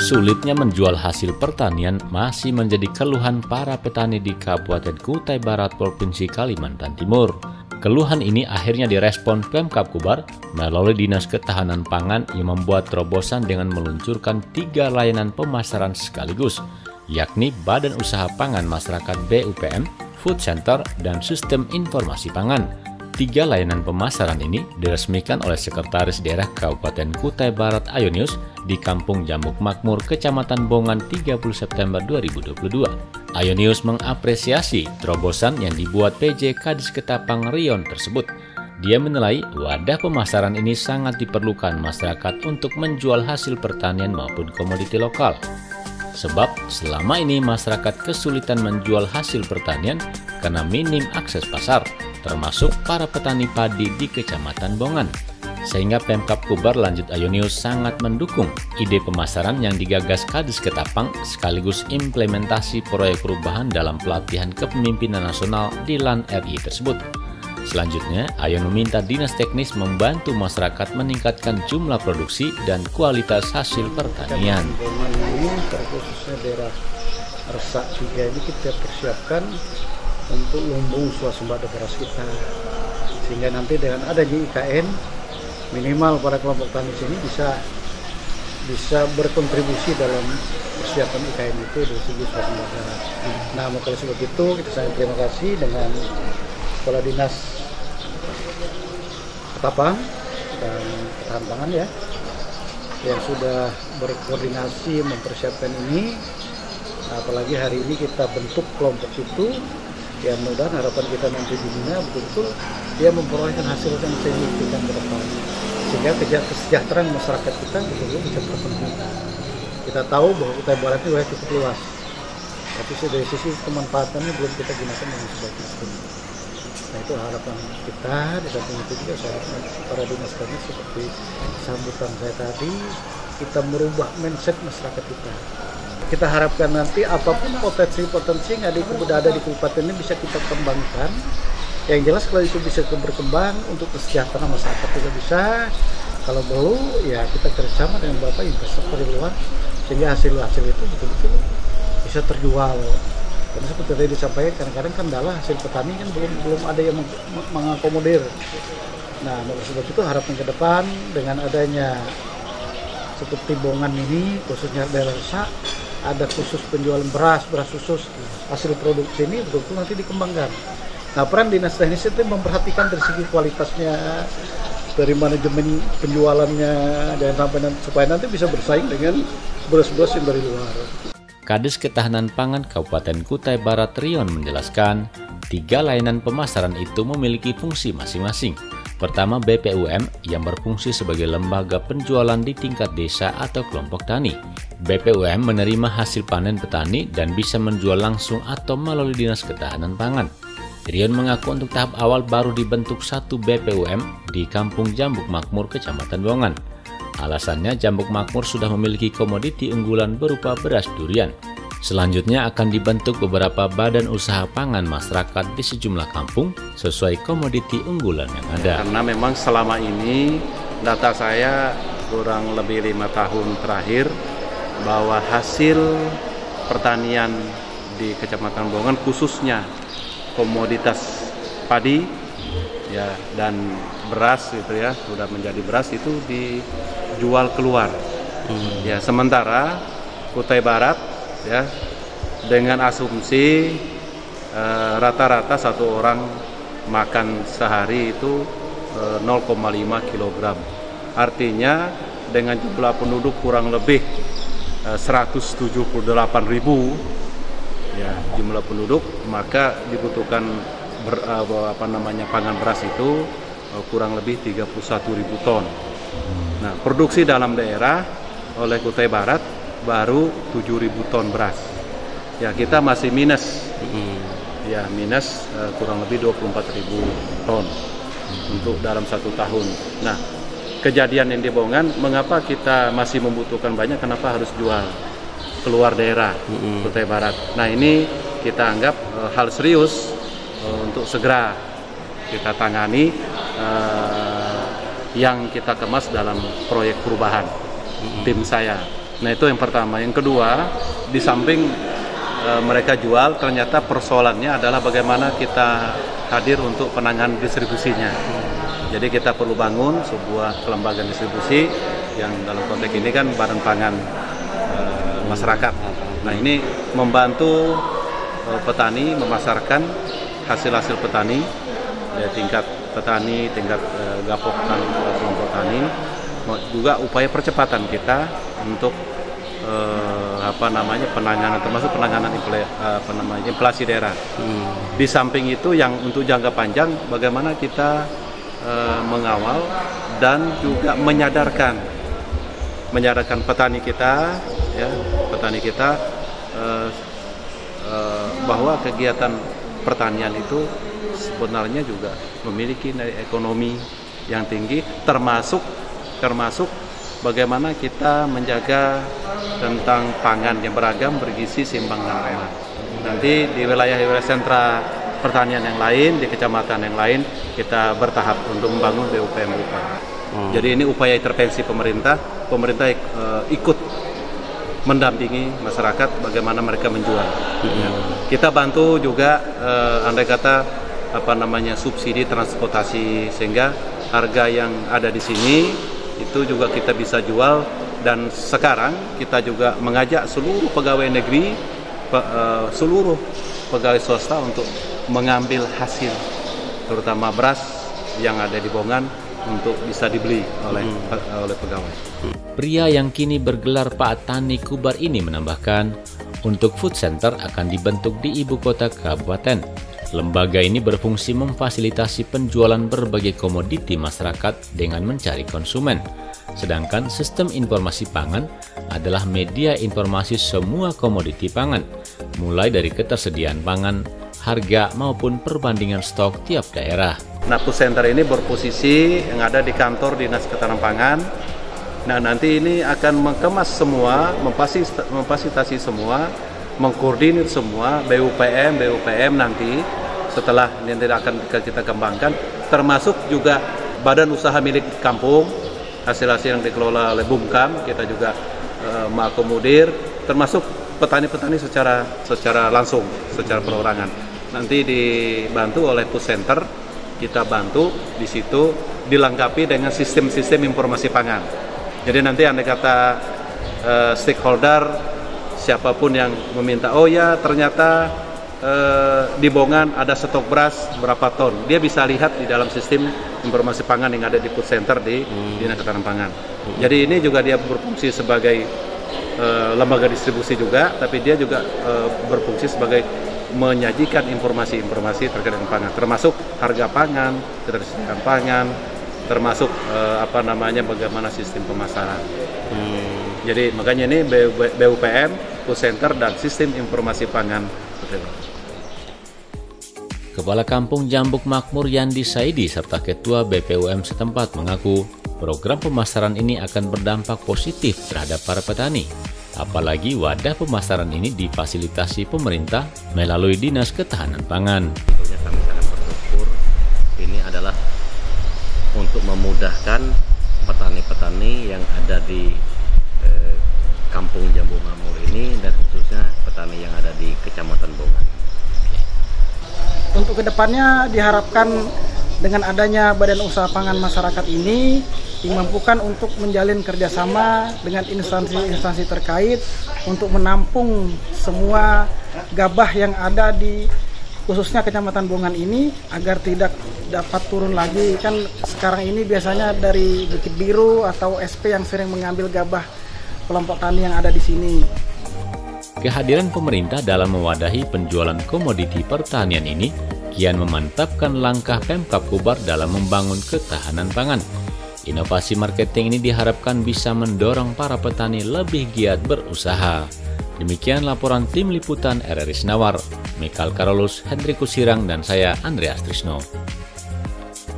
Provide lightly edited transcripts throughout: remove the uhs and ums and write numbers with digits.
Sulitnya menjual hasil pertanian masih menjadi keluhan para petani di Kabupaten Kutai Barat, Provinsi Kalimantan Timur. Keluhan ini akhirnya direspon Pemkab Kubar melalui Dinas Ketahanan Pangan yang membuat terobosan dengan meluncurkan 3 layanan pemasaran sekaligus, yakni Badan Usaha Pangan Masyarakat BUPM, Food Center, dan Sistem Informasi Pangan. 3 layanan pemasaran ini diresmikan oleh Sekretaris Daerah Kabupaten Kutai Barat Ayonius di Kampung Jambuk Makmur, Kecamatan Bongan 30 September 2022. Ayonius mengapresiasi terobosan yang dibuat PJ Kadis Ketapang Rion tersebut. Dia menilai wadah pemasaran ini sangat diperlukan masyarakat untuk menjual hasil pertanian maupun komoditi lokal. Sebab selama ini masyarakat kesulitan menjual hasil pertanian karena minim akses pasar, termasuk para petani padi di Kecamatan Bongan. Sehingga Pemkab Kubar lanjut Ayonius sangat mendukung ide pemasaran yang digagas Kadis Ketapang sekaligus implementasi proyek perubahan dalam pelatihan kepemimpinan nasional di LAN RI tersebut. Selanjutnya, Ayon meminta dinas teknis membantu masyarakat meningkatkan jumlah produksi dan kualitas hasil pertanian. Bongan ini terkhususnya daerah Resak 3 ini kita persiapkan untuk lumbung swasembada beras kita, sehingga nanti dengan adanya IKN minimal para kelompok tani sini bisa berkontribusi dalam persiapan IKN itu dari segi swasembada. Nah, maka sebab itu kita sangat terima kasih dengan Kepala Dinas Ketapang dan Ketahanan Pangan yang sudah berkoordinasi mempersiapkan ini. Apalagi hari ini kita bentuk kelompok itu, yang mudah harapan kita nanti di Bina betul-betul dia memperolehkan hasil yang signifikan ke depan, sehingga kesejahteraan masyarakat kita betul-betul bisa terpenuhi. Kita tahu bahwa Kutai Barat ini wilayah cukup luas, tapi dari sisi kemanfaatannya belum kita gunakan dengan sebaik mungkin. Nah, itu harapan kita. Di samping itu juga saya harapkan para dinas kami seperti sambutan saya tadi, kita merubah mindset masyarakat kita. Kita harapkan nanti apapun potensi-potensi yang ada di kabupaten ini bisa kita kembangkan. Yang jelas kalau itu bisa berkembang untuk kesejahteraan masyarakat juga bisa. Kalau perlu ya kita kerjasama dengan Bapak investor dari luar, sehingga hasil-hasil itu betul-betul bisa terjual. Karena seperti tadi disampaikan, kadang-kadang kendala hasil petani kan belum ada yang mengakomodir. Nah, sebab itu harapan ke depan dengan adanya seperti Bongan ini, khususnya daerah Resak, ada khusus penjualan beras khusus hasil produksi ini betul-betul nanti dikembangkan. Nah, peran dinas teknis itu memperhatikan dari segi kualitasnya, dari manajemen penjualannya, dan sampai supaya nanti bisa bersaing dengan beras-beras yang dari luar. Kadis Ketahanan Pangan Kabupaten Kutai Barat Rion menjelaskan, 3 layanan pemasaran itu memiliki fungsi masing-masing. Pertama, BPUM yang berfungsi sebagai lembaga penjualan di tingkat desa atau kelompok tani. BPUM menerima hasil panen petani dan bisa menjual langsung atau melalui Dinas Ketahanan Pangan. Rion mengaku untuk tahap awal baru dibentuk 1 BPUM di Kampung Jambuk Makmur, Kecamatan Bongan. Alasannya Jambuk Makmur sudah memiliki komoditi unggulan berupa beras durian. Selanjutnya akan dibentuk beberapa badan usaha pangan masyarakat di sejumlah kampung sesuai komoditi unggulan yang ada. Karena memang selama ini data saya kurang lebih 5 tahun terakhir bahwa hasil pertanian di Kecamatan Bongan khususnya komoditas padi ya dan beras gitu ya, sudah menjadi beras itu dijual keluar. Ya, sementara Kutai Barat ya dengan asumsi rata-rata satu orang makan sehari itu 0,5 kg. Artinya dengan jumlah penduduk kurang lebih 178.000 ya jumlah penduduk, maka dibutuhkan pangan beras itu kurang lebih 31.000 ton. Nah, produksi dalam daerah oleh Kutai Barat baru 7.000 ton beras. Ya, kita masih minus. Ya, minus kurang lebih 24.000 ton untuk dalam 1 tahun. Nah, kejadian yang di Bongan, mengapa kita masih membutuhkan banyak? Kenapa harus jual keluar daerah Kutai Barat? Nah, ini kita anggap hal serius untuk segera kita tangani, yang kita kemas dalam proyek perubahan tim saya. Nah itu yang pertama. Yang kedua, di samping mereka jual, ternyata persoalannya adalah bagaimana kita hadir untuk penanganan distribusinya. Jadi kita perlu bangun sebuah kelembagaan distribusi yang dalam konteks ini kan Badan Pangan Masyarakat. Nah ini membantu petani memasarkan hasil-hasil petani, ya, tingkat petani, tingkat gapok dan kelompok tani, juga upaya percepatan kita untuk penanganan, termasuk penanganan inflasi daerah. Di samping itu yang untuk jangka panjang bagaimana kita mengawal dan juga menyadarkan petani kita, ya, bahwa kegiatan pertanian itu sebenarnya juga memiliki nilai ekonomi yang tinggi, termasuk bagaimana kita menjaga tentang pangan yang beragam, bergizi, seimbang dan rela. Nanti di wilayah sentra pertanian yang lain, di kecamatan yang lain, kita bertahap untuk membangun BUPM. Jadi ini upaya intervensi pemerintah ikut mendampingi masyarakat bagaimana mereka menjual. Kita bantu juga andai kata subsidi transportasi, sehingga harga yang ada di sini itu juga kita bisa jual. Dan sekarang kita juga mengajak seluruh pegawai negeri, seluruh pegawai swasta untuk mengambil hasil, terutama beras yang ada di Bongan, untuk bisa dibeli oleh pegawai. Pria yang kini bergelar Pak Tani Kubar ini menambahkan, untuk food center akan dibentuk di ibu kota kabupaten. Lembaga ini berfungsi memfasilitasi penjualan berbagai komoditi masyarakat dengan mencari konsumen. Sedangkan sistem informasi pangan adalah media informasi semua komoditi pangan, mulai dari ketersediaan pangan, harga maupun perbandingan stok tiap daerah. Nah, food center ini berposisi yang ada di kantor Dinas Ketahanan Pangan. Nah, nanti ini akan mengemas semua, memfasilitasi semua, mengkoordinir semua BUPM nanti setelah yang tidak akan kita kembangkan, termasuk juga badan usaha milik kampung, hasil-hasil yang dikelola oleh Bumkam, kita juga mengakomodir, termasuk petani-petani secara langsung, secara perorangan. Nanti dibantu oleh food center, kita bantu di situ dilengkapi dengan sistem-sistem informasi pangan. Jadi nanti andai kata stakeholder siapapun yang meminta, oh ya ternyata di Bongan ada stok beras berapa ton, dia bisa lihat di dalam sistem informasi pangan yang ada di food center di Dinas Ketahanan Pangan. Jadi ini juga dia berfungsi sebagai lembaga distribusi juga, tapi dia juga berfungsi sebagai menyajikan informasi-informasi terkait dengan pangan, termasuk harga pangan, ketersediaan pangan, termasuk bagaimana sistem pemasaran. Jadi makanya ini BUPM, food center, dan sistem informasi pangan. Kepala Kampung Jambuk Makmur Yandi Saidi serta Ketua BPUM setempat mengaku program pemasaran ini akan berdampak positif terhadap para petani. Apalagi wadah pemasaran ini difasilitasi pemerintah melalui Dinas Ketahanan Pangan. Tentunya kami sangat bersyukur, ini adalah untuk memudahkan petani-petani yang ada di Kampung Jambuk Makmur ini, dan khususnya petani yang ada di Kecamatan Bongan. Untuk kedepannya diharapkan dengan adanya Badan Usaha Pangan Masyarakat ini dimampukan untuk menjalin kerjasama dengan instansi-instansi terkait untuk menampung semua gabah yang ada di khususnya Kecamatan Bongan ini agar tidak dapat turun lagi. Kan sekarang ini biasanya dari Bukit Biru atau SP yang sering mengambil gabah kelompok tani yang ada di sini. Kehadiran pemerintah dalam mewadahi penjualan komoditi pertanian ini kian memantapkan langkah Pemkab Kubar dalam membangun ketahanan pangan. Inovasi marketing ini diharapkan bisa mendorong para petani lebih giat berusaha. Demikian laporan tim liputan RRI Senawar, Mikal Karolus, Hendrikus Sirang, dan saya Andreas Trisno.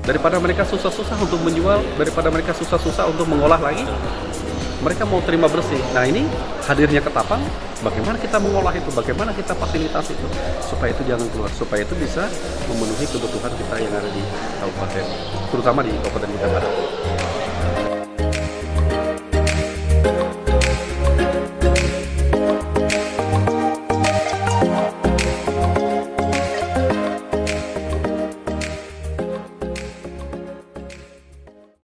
Daripada mereka susah-susah untuk menjual, daripada mereka susah-susah untuk mengolah lagi, mereka mau terima bersih. Nah ini hadirnya Ketapang, bagaimana kita mengolah itu, bagaimana kita fasilitasi itu, supaya itu jangan keluar, supaya itu bisa memenuhi kebutuhan kita yang ada di kabupaten, terutama di Kabupaten Kutai Barat.